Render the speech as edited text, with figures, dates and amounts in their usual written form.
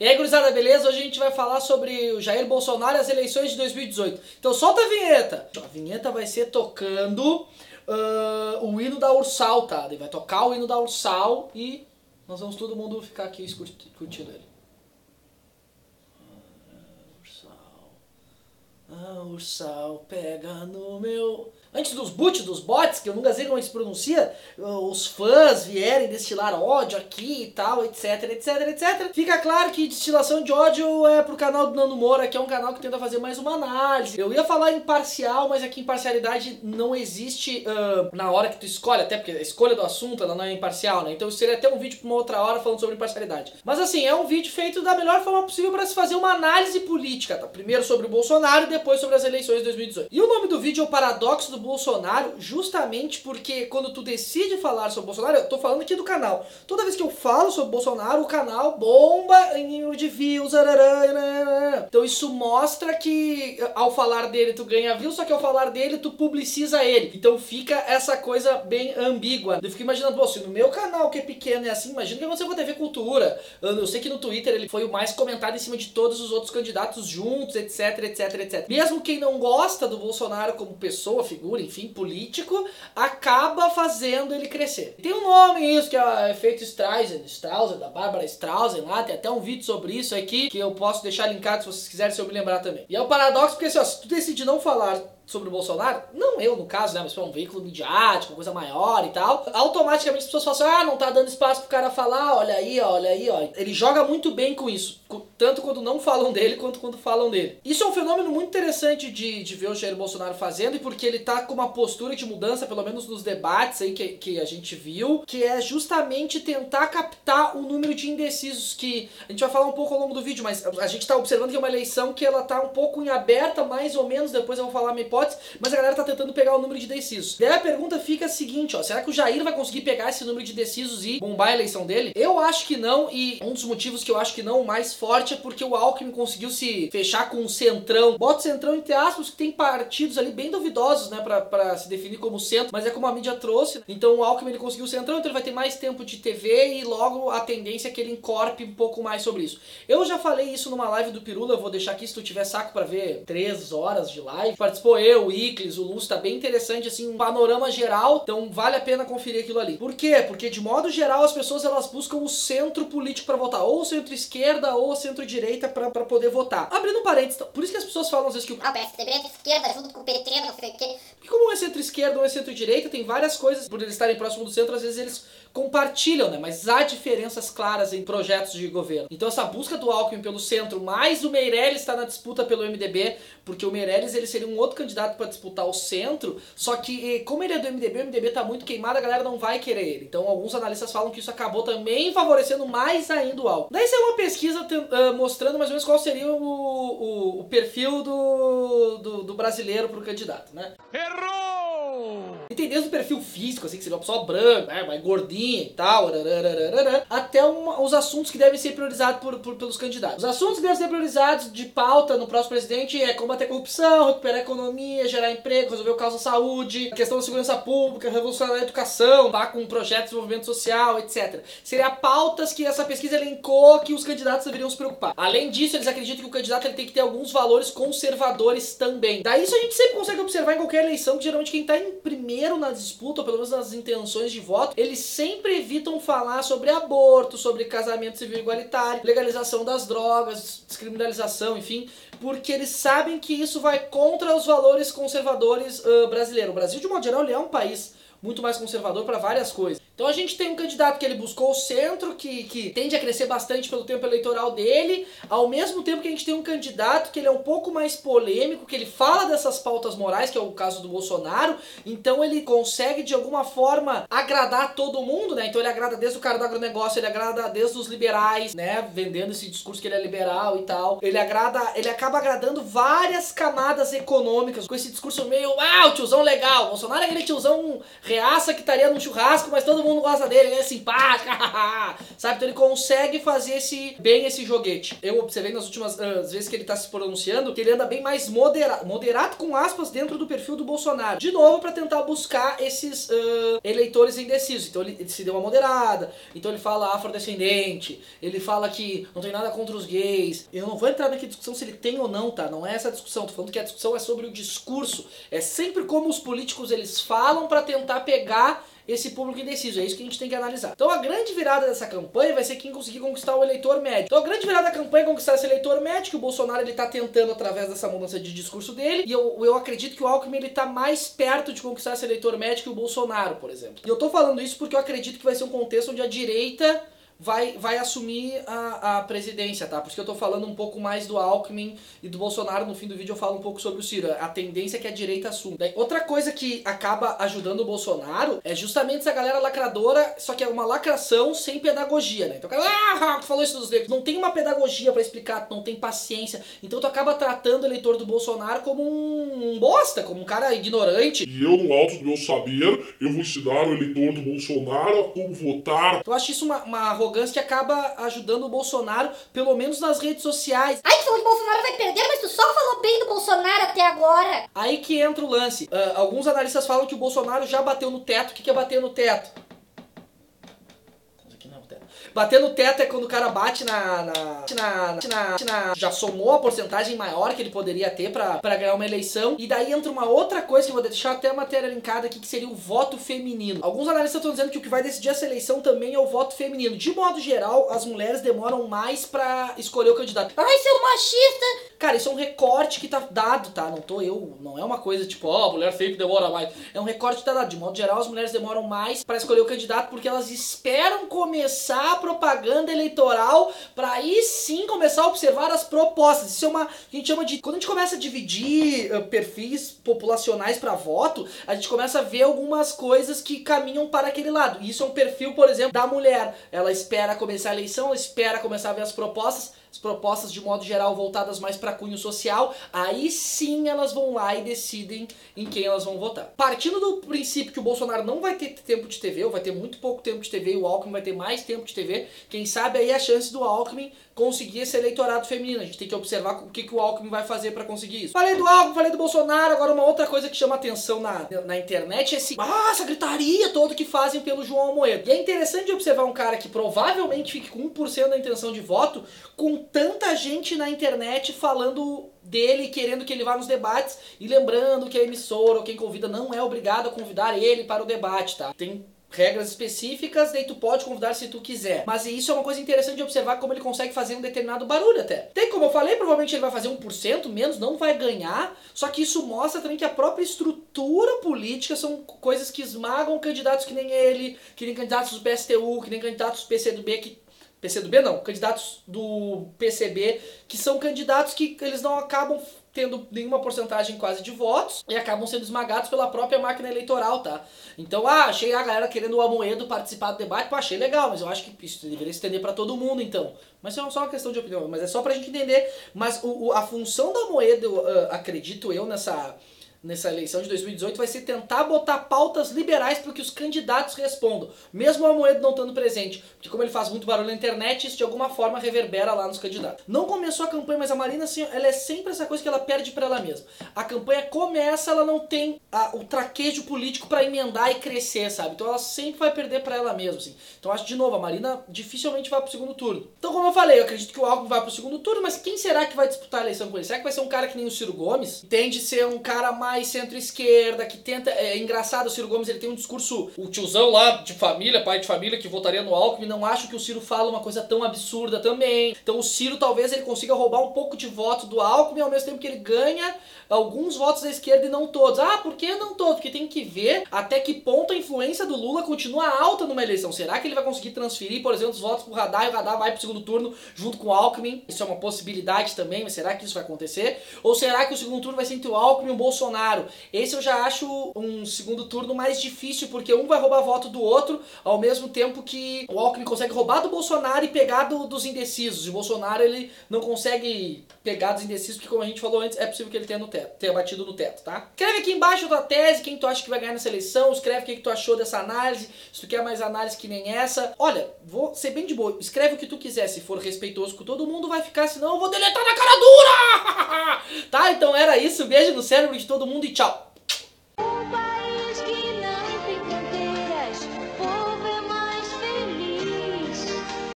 E aí, gurizada, beleza? Hoje a gente vai falar sobre o Jair Bolsonaro e as eleições de 2018. Então solta a vinheta! A vinheta vai ser tocando o hino da Ursal, tá? Ele vai tocar o hino da Ursal e nós vamos todo mundo ficar aqui curtindo ele. Ursal pega no meu... Antes dos bots, que eu nunca sei como se pronuncia, os fãs vierem destilar ódio aqui e tal, etc, etc, etc. Fica claro que destilação de ódio é pro canal do Nando Moura, que é um canal que tenta fazer mais uma análise. Eu ia falar imparcial, mas aqui imparcialidade não existe na hora que tu escolhe, até porque a escolha do assunto ela não é imparcial, né? Então seria até um vídeo pra uma outra hora falando sobre imparcialidade. Mas assim, é um vídeo feito da melhor forma possível para se fazer uma análise política, tá? Primeiro sobre o Bolsonaro e depois sobre as eleições de 2018. E o nome do vídeo é o Paradoxo do Bolsonaro, justamente porque quando tu decide falar sobre o Bolsonaro, eu tô falando aqui do canal, toda vez que eu falo sobre o Bolsonaro, o canal bomba em número de views, então isso mostra que ao falar dele tu ganha views, só que ao falar dele tu publiciza ele, então fica essa coisa bem ambígua. Eu fico imaginando, pô, se no meu canal que é pequeno é assim, imagina que aconteceu com a TV Cultura. Eu sei que no Twitter ele foi o mais comentado em cima de todos os outros candidatos juntos, etc, etc, etc. Mesmo quem não gosta do Bolsonaro como pessoa, figura, enfim, político, acaba fazendo ele crescer. Tem um nome isso, que é o efeito Streisand, da Bárbara Streisand lá, tem até um vídeo sobre isso aqui, que eu posso deixar linkado se vocês quiserem, se eu me lembrar também. E é o paradoxo porque assim, ó, se tu decidir não falar sobre o Bolsonaro, não eu no caso, né, mas foi um veículo midiático, uma coisa maior e tal, automaticamente as pessoas falam assim, ah, não tá dando espaço pro cara falar, olha aí, ó, olha aí, ó. Ele joga muito bem com isso, tanto quando não falam dele, quanto quando falam dele. Isso é um fenômeno muito interessante de ver o Jair Bolsonaro fazendo, e porque ele tá com uma postura de mudança, pelo menos nos debates aí que a gente viu, que é justamente tentar captar o número de indecisos, que a gente vai falar um pouco ao longo do vídeo, mas a gente tá observando que é uma eleição que ela tá um pouco em aberta, mais ou menos, depois eu vou falar minha hipótese, mas a galera tá tentando pegar o número de indecisos. Daí a pergunta fica a seguinte, ó, será que o Jair vai conseguir pegar esse número de indecisos e bombar a eleição dele? Eu acho que não, e um dos motivos que eu acho que não, o mais forte, é porque o Alckmin conseguiu se fechar com um centrão. Bota centrão entre aspas, que tem partidos ali bem duvidosos, né, pra se definir como centro, mas é como a mídia trouxe. Então o Alckmin ele conseguiu o centrão, então ele vai ter mais tempo de TV e logo a tendência é que ele encorpe um pouco mais sobre isso. Eu já falei isso numa live do Pirula, eu vou deixar aqui se tu tiver saco pra ver 3 horas de live. Participou eu, o Iclis, o Lúcio, tá bem interessante, assim, um panorama geral, então vale a pena conferir aquilo ali. Por quê? Porque de modo geral as pessoas elas buscam o centro político pra votar, ou o centro-esquerda ou o centro-direita pra poder votar. Abrindo um parênteses, por isso que as pessoas falam às vezes que o PSDB é de esquerda junto com o PT, não sei o quê. Porque como é centro-esquerda ou é centro-direita, tem várias coisas, por eles estarem próximo do centro, às vezes eles compartilham, né? Mas há diferenças claras em projetos de governo. Então essa busca do Alckmin pelo centro, mais o Meirelles está na disputa pelo MDB, porque o Meirelles ele seria um outro candidato para disputar o centro, só que como ele é do MDB, o MDB tá muito queimado, a galera não vai querer ele. Então alguns analistas falam que isso acabou também favorecendo mais ainda o Alckmin. Daí saiu uma pesquisa mostrando mais ou menos qual seria o perfil do brasileiro pro candidato, né? Errou! E tem desde o perfil físico, assim, que seria uma pessoa branca, né, mais gordinha e tal, até os assuntos que devem ser priorizados pelos candidatos. Os assuntos que devem ser priorizados de pauta no próximo presidente é combater a corrupção, recuperar a economia, gerar emprego, resolver o caso da saúde, a questão da segurança pública, revolucionar a educação, tá, com projetos de desenvolvimento social, etc. Seria pautas que essa pesquisa elencou que os candidatos deveriam se preocupar. Além disso, eles acreditam que o candidato ele tem que ter alguns valores conservadores também. Daí isso a gente sempre consegue observar em qualquer eleição, que geralmente quem tá em primeiro na disputa, ou pelo menos nas intenções de voto, eles sempre evitam falar sobre aborto, sobre casamento civil igualitário, legalização das drogas, descriminalização, enfim, porque eles sabem que isso vai contra os valores conservadores brasileiros. O Brasil, de modo geral, ele é um país muito mais conservador para várias coisas. Então a gente tem um candidato que ele buscou o centro, que tende a crescer bastante pelo tempo eleitoral dele, ao mesmo tempo que a gente tem um candidato que ele é um pouco mais polêmico, que ele fala dessas pautas morais, que é o caso do Bolsonaro, então ele consegue de alguma forma agradar todo mundo, né? Então ele agrada desde o cara do agronegócio, ele agrada desde os liberais, né? Vendendo esse discurso que ele é liberal e tal. Ele acaba agradando várias camadas econômicas, com esse discurso meio, o tiozão legal. O Bolsonaro é aquele tiozão reaça que estaria num churrasco, mas todo mundo gosta dele, ele é simpático, sabe? Então ele consegue fazer bem esse joguete. Eu observei nas últimas vezes que ele tá se pronunciando que ele anda bem mais moderado com aspas dentro do perfil do Bolsonaro. De novo, pra tentar buscar esses eleitores indecisos. Então ele se deu uma moderada, então ele fala afrodescendente, ele fala que não tem nada contra os gays. Eu não vou entrar naquela discussão se ele tem ou não, tá? Não é essa a discussão. Tô falando que a discussão é sobre o discurso. É sempre como os políticos eles falam pra tentar pegar esse público indeciso. É isso que a gente tem que analisar. Então a grande virada dessa campanha vai ser quem conseguir conquistar o eleitor médio. Então a grande virada da campanha é conquistar esse eleitor médio, que o Bolsonaro ele tá tentando através dessa mudança de discurso dele, e eu acredito que o Alckmin ele tá mais perto de conquistar esse eleitor médio que o Bolsonaro, por exemplo. E eu tô falando isso porque eu acredito que vai ser um contexto onde a direita vai assumir a presidência, tá? Por isso que eu tô falando um pouco mais do Alckmin e do Bolsonaro. No fim do vídeo eu falo um pouco sobre o Ciro. A tendência é que a direita assuma. Daí, outra coisa que acaba ajudando o Bolsonaro é justamente essa galera lacradora, só que é uma lacração sem pedagogia, né? Então o cara, tu falou isso dos negros. Não tem uma pedagogia pra explicar, não tem paciência. Então tu acaba tratando o eleitor do Bolsonaro como um bosta, como um cara ignorante. E eu, no alto do meu saber, eu vou ensinar o eleitor do Bolsonaro a como votar. Eu acho isso uma arrogância que acaba ajudando o Bolsonaro, pelo menos nas redes sociais. Ai, tu falou que o Bolsonaro vai perder, mas tu só falou bem do Bolsonaro até agora. Aí que entra o lance. Alguns analistas falam que o Bolsonaro já bateu no teto. O que é bater no teto? Bater no teto é quando o cara bate já somou a porcentagem maior que ele poderia ter pra ganhar uma eleição. E daí entra uma outra coisa que eu vou deixar até a matéria linkada aqui, que seria o voto feminino. Alguns analistas estão dizendo que o que vai decidir essa eleição também é o voto feminino. De modo geral, as mulheres demoram mais pra escolher o candidato. Ai, seu machista! Cara, isso é um recorte que tá dado, tá? Não é uma coisa tipo, mulher sempre demora mais. É um recorte que tá dado. De modo geral, as mulheres demoram mais pra escolher o candidato porque elas esperam começar a propaganda eleitoral pra aí sim começar a observar as propostas. Isso é uma... que a gente chama de... Quando a gente começa a dividir perfis populacionais pra voto, a gente começa a ver algumas coisas que caminham para aquele lado. Isso é um perfil, por exemplo, da mulher. Ela espera começar a eleição, ela espera começar a ver as propostas de modo geral voltadas mais para cunho social, aí sim elas vão lá e decidem em quem elas vão votar. Partindo do princípio que o Bolsonaro não vai ter tempo de TV, ou vai ter muito pouco tempo de TV, e o Alckmin vai ter mais tempo de TV, quem sabe aí a chance do Alckmin conseguir esse eleitorado feminino. A gente tem que observar o que o Alckmin vai fazer para conseguir isso. Falei do Alckmin, falei do Bolsonaro, agora uma outra coisa que chama atenção na internet é essa gritaria toda que fazem pelo João Amoedo. E é interessante observar um cara que provavelmente fique com 1% da intenção de voto, com tanta gente na internet falando dele, querendo que ele vá nos debates, e lembrando que a emissora ou quem convida não é obrigado a convidar ele para o debate, tá? Tem regras específicas, daí tu pode convidar se tu quiser. Mas isso é uma coisa interessante de observar como ele consegue fazer um determinado barulho até. Tem, como eu falei, provavelmente ele vai fazer 1%, menos, não vai ganhar, só que isso mostra também que a própria estrutura política são coisas que esmagam candidatos que nem ele, que nem candidatos do PSTU, que nem candidatos do PCdoB não, candidatos do PCB, que são candidatos que eles não acabam tendo nenhuma porcentagem quase de votos e acabam sendo esmagados pela própria máquina eleitoral, tá? Então, achei a galera querendo o Amoedo participar do debate, achei legal, mas eu acho que isso deveria se estender pra todo mundo, então. Mas é só uma questão de opinião, mas é só pra gente entender. Mas a função do Amoedo, acredito eu, nessa eleição de 2018 vai ser tentar botar pautas liberais para que os candidatos respondam, mesmo o Amoedo não estando presente, porque como ele faz muito barulho na internet, isso de alguma forma reverbera lá nos candidatos. Não começou a campanha, mas a Marina, assim, ela é sempre essa coisa que ela perde para ela mesma. A campanha começa, ela não tem o traquejo político para emendar e crescer, sabe? Então ela sempre vai perder para ela mesma, assim. Então acho, de novo, a Marina dificilmente vai pro segundo turno. Então, como eu falei, eu acredito que o Alckmin vai pro segundo turno, mas quem será que vai disputar a eleição com ele? Será que vai ser um cara que nem o Ciro Gomes? Tende a ser um cara mais centro-esquerda, que tenta... É engraçado, o Ciro Gomes, ele tem um discurso... O tiozão lá de família, pai de família, que votaria no Alckmin, não acho que o Ciro fala uma coisa tão absurda também. Então o Ciro, talvez, ele consiga roubar um pouco de voto do Alckmin, ao mesmo tempo que ele ganha alguns votos da esquerda e não todos. Por que não todos? Porque tem que ver até que ponto a influência do Lula continua alta numa eleição. Será que ele vai conseguir transferir, por exemplo, os votos pro Haddad e o Haddad vai pro segundo turno junto com o Alckmin? Isso é uma possibilidade também, mas será que isso vai acontecer? Ou será que o segundo turno vai ser entre o Alckmin e o Bolsonaro? Bolsonaro. Esse eu já acho um segundo turno mais difícil, porque um vai roubar voto do outro, ao mesmo tempo que o Alckmin consegue roubar do Bolsonaro e pegar dos indecisos. E o Bolsonaro, ele não consegue pegar dos indecisos, porque como a gente falou antes, é possível que ele tenha batido no teto, tá? Escreve aqui embaixo a tua tese, quem tu acha que vai ganhar nessa eleição, escreve o que tu achou dessa análise, se tu quer mais análise que nem essa. Olha, vou ser bem de boa, escreve o que tu quiser, se for respeitoso com todo mundo vai ficar, senão eu vou deletar na cara dura! Tá? Então era isso, beijo no cérebro de todo mundo e tchau!